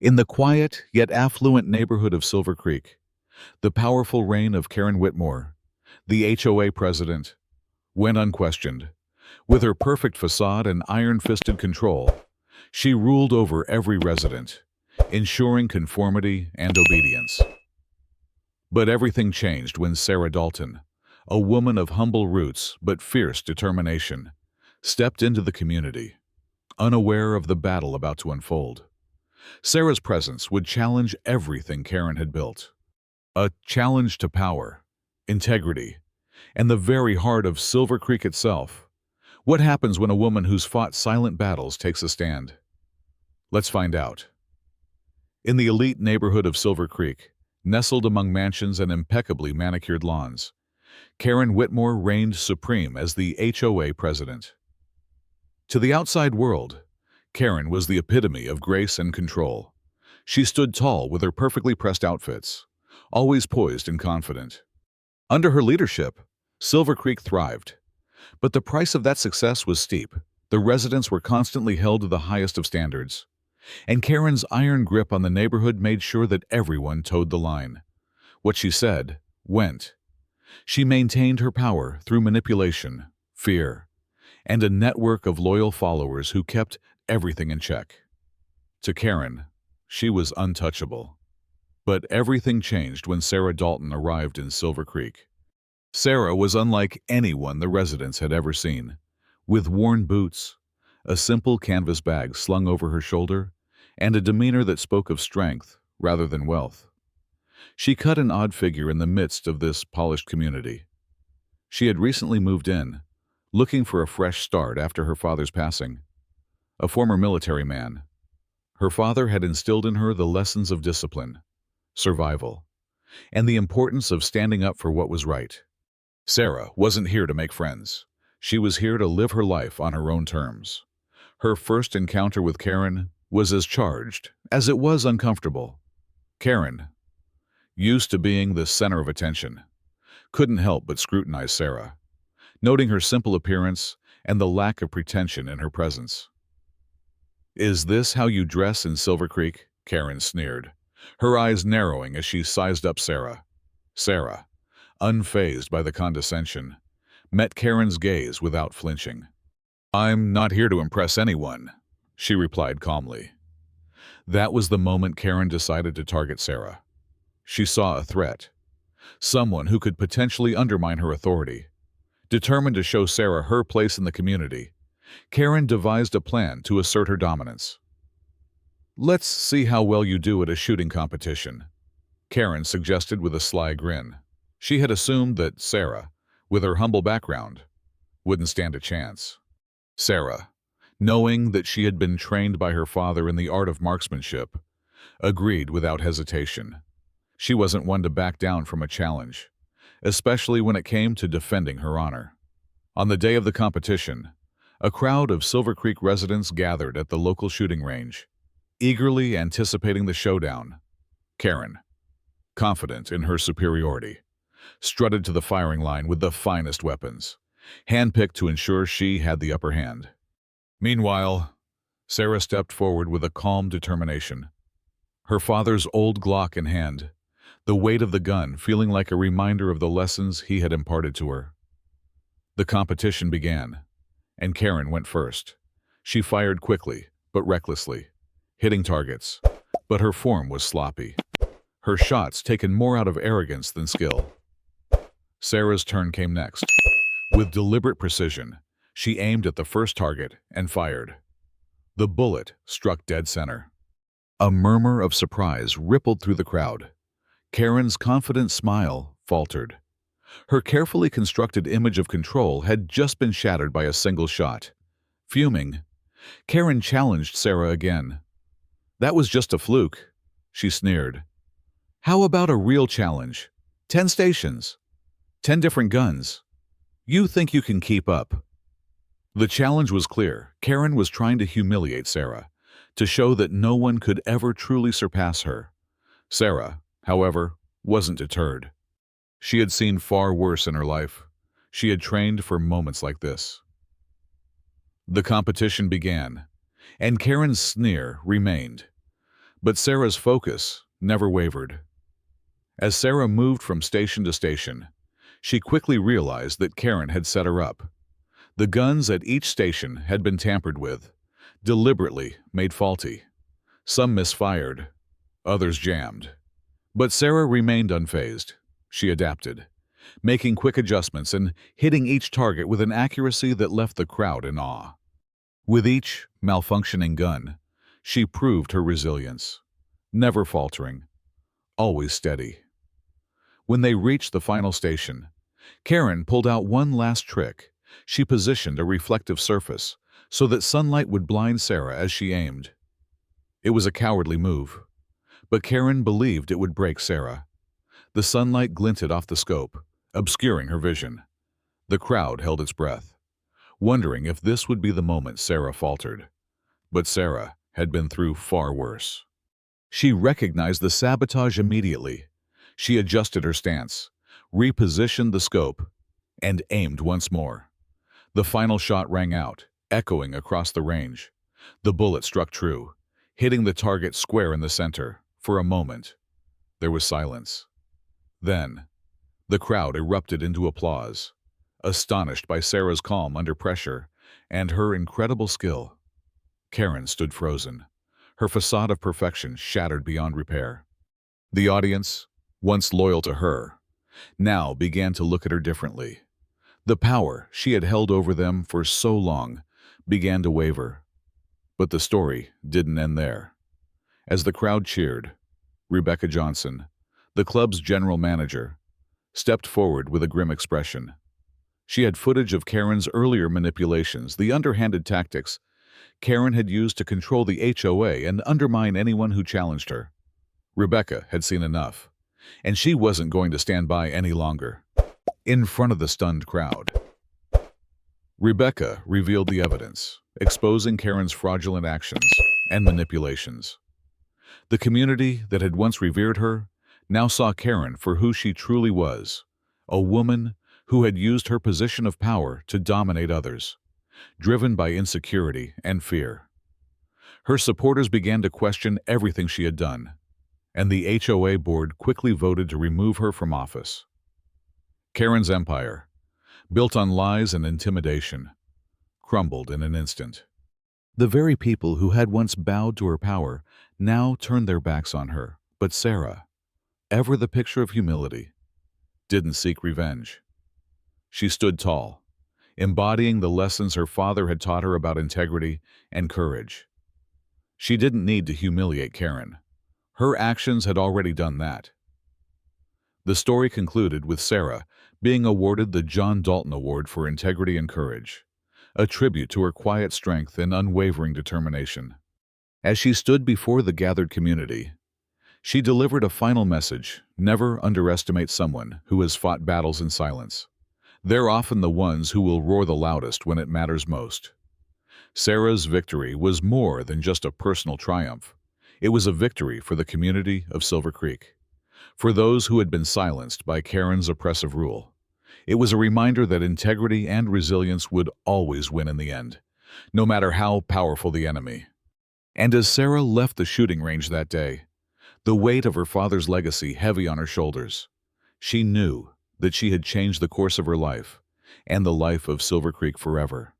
In the quiet yet affluent neighborhood of Silver Creek, the powerful reign of Karen Whitmore, the HOA president, went unquestioned. With her perfect facade and iron-fisted control, she ruled over every resident, ensuring conformity and obedience. But everything changed when Sarah Dalton, a woman of humble roots but fierce determination, stepped into the community, unaware of the battle about to unfold. Sarah's presence would challenge everything Karen had built. A challenge to power, integrity, and the very heart of Silver Creek itself. What happens when a woman who's fought silent battles takes a stand? Let's find out. In the elite neighborhood of Silver Creek, nestled among mansions and impeccably manicured lawns, Karen Whitmore reigned supreme as the HOA president. To the outside world, Karen was the epitome of grace and control. She stood tall with her perfectly pressed outfits, always poised and confident. Under her leadership, Silver Creek thrived. But the price of that success was steep. The residents were constantly held to the highest of standards. And Karen's iron grip on the neighborhood made sure that everyone towed the line. What she said went. She maintained her power through manipulation, fear, and a network of loyal followers who kept everything in check. To Karen, she was untouchable. But everything changed when Sarah Dalton arrived in Silver Creek. Sarah was unlike anyone the residents had ever seen. With worn boots, a simple canvas bag slung over her shoulder, and a demeanor that spoke of strength rather than wealth. She cut an odd figure in the midst of this polished community. She had recently moved in, looking for a fresh start after her father's passing. A former military man, her father had instilled in her the lessons of discipline, survival, and the importance of standing up for what was right. Sarah wasn't here to make friends. She was here to live her life on her own terms. Her first encounter with Karen was as charged as it was uncomfortable. Karen, used to being the center of attention, couldn't help but scrutinize Sarah, noting her simple appearance and the lack of pretension in her presence. "Is this how you dress in Silver Creek?" Karen sneered, her eyes narrowing as she sized up Sarah. Sarah, unfazed by the condescension, met Karen's gaze without flinching. "I'm not here to impress anyone," she replied calmly. That was the moment Karen decided to target Sarah. She saw a threat, someone who could potentially undermine her authority. Determined to show Sarah her place in the community, Karen devised a plan to assert her dominance. "Let's see how well you do at a shooting competition," Karen suggested with a sly grin. She had assumed that Sarah, with her humble background, wouldn't stand a chance. Sarah, knowing that she had been trained by her father in the art of marksmanship, agreed without hesitation. She wasn't one to back down from a challenge, especially when it came to defending her honor. On the day of the competition, a crowd of Silver Creek residents gathered at the local shooting range, eagerly anticipating the showdown. Karen, confident in her superiority, strutted to the firing line with the finest weapons, handpicked to ensure she had the upper hand. Meanwhile, Sarah stepped forward with a calm determination, her father's old Glock in hand, the weight of the gun feeling like a reminder of the lessons he had imparted to her. The competition began, and Karen went first. She fired quickly, but recklessly, hitting targets, but her form was sloppy, her shots taken more out of arrogance than skill. Sarah's turn came next. With deliberate precision, she aimed at the first target and fired. The bullet struck dead center. A murmur of surprise rippled through the crowd. Karen's confident smile faltered. Her carefully constructed image of control had just been shattered by a single shot. Fuming, Karen challenged Sarah again. "That was just a fluke," she sneered. "How about a real challenge? 10 stations, 10 different guns. You think you can keep up?" The challenge was clear. Karen was trying to humiliate Sarah, to show that no one could ever truly surpass her. Sarah, however, wasn't deterred. She had seen far worse in her life. She had trained for moments like this. The competition began, and Karen's sneer remained. But Sarah's focus never wavered. As Sarah moved from station to station, she quickly realized that Karen had set her up. The guns at each station had been tampered with, deliberately made faulty. Some misfired, others jammed. But Sarah remained unfazed. She adapted, making quick adjustments and hitting each target with an accuracy that left the crowd in awe. With each malfunctioning gun, she proved her resilience, never faltering, always steady. When they reached the final station, Karen pulled out one last trick. She positioned a reflective surface so that sunlight would blind Sarah as she aimed. It was a cowardly move, but Karen believed it would break Sarah. The sunlight glinted off the scope, obscuring her vision. The crowd held its breath, wondering if this would be the moment Sarah faltered. But Sarah had been through far worse. She recognized the sabotage immediately. She adjusted her stance, repositioned the scope, and aimed once more. The final shot rang out, echoing across the range. The bullet struck true, hitting the target square in the center. For a moment, there was silence. Then, the crowd erupted into applause, astonished by Sarah's calm under pressure and her incredible skill. Karen stood frozen, her facade of perfection shattered beyond repair. The audience, once loyal to her, now began to look at her differently. The power she had held over them for so long began to waver. But the story didn't end there. As the crowd cheered, Rebecca Johnson, the club's general manager, stepped forward with a grim expression. She had footage of Karen's earlier manipulations, the underhanded tactics Karen had used to control the HOA and undermine anyone who challenged her. Rebecca had seen enough, and she wasn't going to stand by any longer. In front of the stunned crowd, Rebecca revealed the evidence, exposing Karen's fraudulent actions and manipulations. The community that had once revered her now saw Karen for who she truly was, a woman who had used her position of power to dominate others, driven by insecurity and fear. Her supporters began to question everything she had done, and the HOA board quickly voted to remove her from office. Karen's empire, built on lies and intimidation, crumbled in an instant. The very people who had once bowed to her power now turned their backs on her. But Sarah, ever the picture of humility, didn't seek revenge. She stood tall, embodying the lessons her father had taught her about integrity and courage. She didn't need to humiliate Karen. Her actions had already done that. The story concluded with Sarah being awarded the John Dalton Award for Integrity and Courage, a tribute to her quiet strength and unwavering determination. As she stood before the gathered community, she delivered a final message: never underestimate someone who has fought battles in silence. They're often the ones who will roar the loudest when it matters most. Sarah's victory was more than just a personal triumph. It was a victory for the community of Silver Creek, for those who had been silenced by Karen's oppressive rule. It was a reminder that integrity and resilience would always win in the end, no matter how powerful the enemy. And as Sarah left the shooting range that day, the weight of her father's legacy heavy on her shoulders, she knew that she had changed the course of her life and the life of Silver Creek forever.